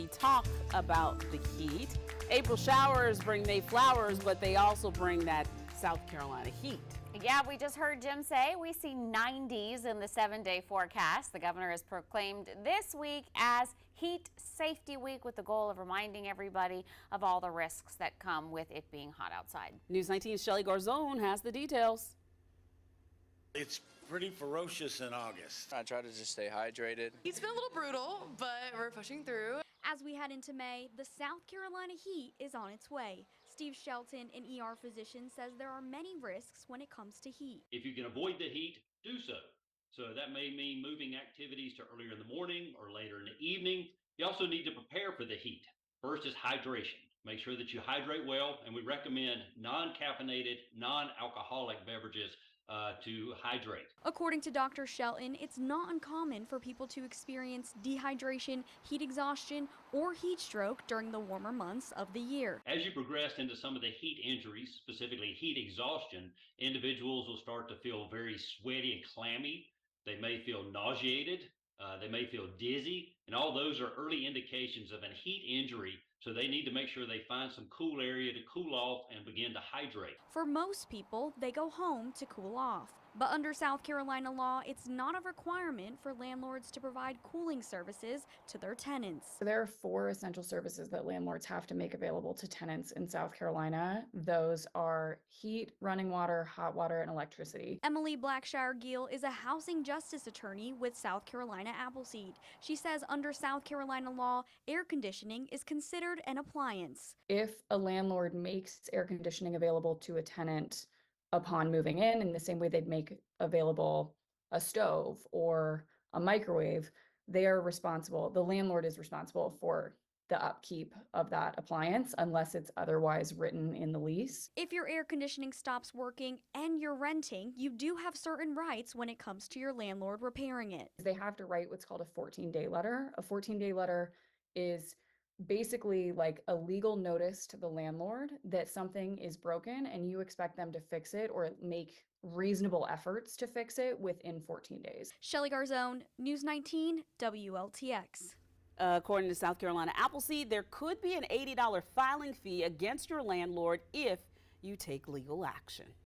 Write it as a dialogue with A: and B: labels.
A: We talk about the heat. April showers bring May flowers, but they also bring that South Carolina heat.
B: Yeah, we just heard Jim say we see 90s in the 7-day forecast. The governor has proclaimed this week as Heat Safety Week with the goal of reminding everybody of all the risks that come with it being hot outside.
A: News 19's Shelly Garzone has the details.
C: It's pretty ferocious in August.
D: I try to just stay hydrated.
E: It's been a little brutal, but we're pushing through.
F: As we head into May, the South Carolina heat is on its way. Steve Shelton, an ER physician, says there are many risks when it comes to heat.
G: If you can avoid the heat, do so. So that may mean moving activities to earlier in the morning or later in the evening. You also need to prepare for the heat. First is hydration. Make sure that you hydrate well, and we recommend non-caffeinated, non-alcoholic beverages to hydrate.
F: According to Dr. Shelton, it's not uncommon for people to experience dehydration, heat exhaustion, or heat stroke during the warmer months of the year.
G: As you progress into some of the heat injuries, specifically heat exhaustion, individuals will start to feel very sweaty and clammy. They may feel nauseated. They may feel dizzy, and all those are early indications of a heat injury. So they need to make sure they find some cool area to cool off and begin to hydrate.
F: For most people, they go home to cool off. But under South Carolina law, it's not a requirement for landlords to provide cooling services to their tenants.
H: There are 4 essential services that landlords have to make available to tenants in South Carolina. Those are heat, running water, hot water, and electricity.
F: Emily Blackshire-Gill is a housing justice attorney with South Carolina Appleseed. She says under South Carolina law, air conditioning is considered an appliance.
H: If a landlord makes air conditioning available to a tenant upon moving in the same way they'd make available a stove or a microwave, they are responsible, the landlord is responsible for the upkeep of that appliance unless it's otherwise written in the lease.
F: If your air conditioning stops working and you're renting, you do have certain rights when it comes to your landlord repairing it.
H: They have to write what's called a 14-day letter. A 14-day letter is basically like a legal notice to the landlord that something is broken and you expect them to fix it or make reasonable efforts to fix it within 14 days.
F: Shelly Garzone, News 19, WLTX.
A: According to South Carolina Appleseed, there could be an $80 filing fee against your landlord if you take legal action.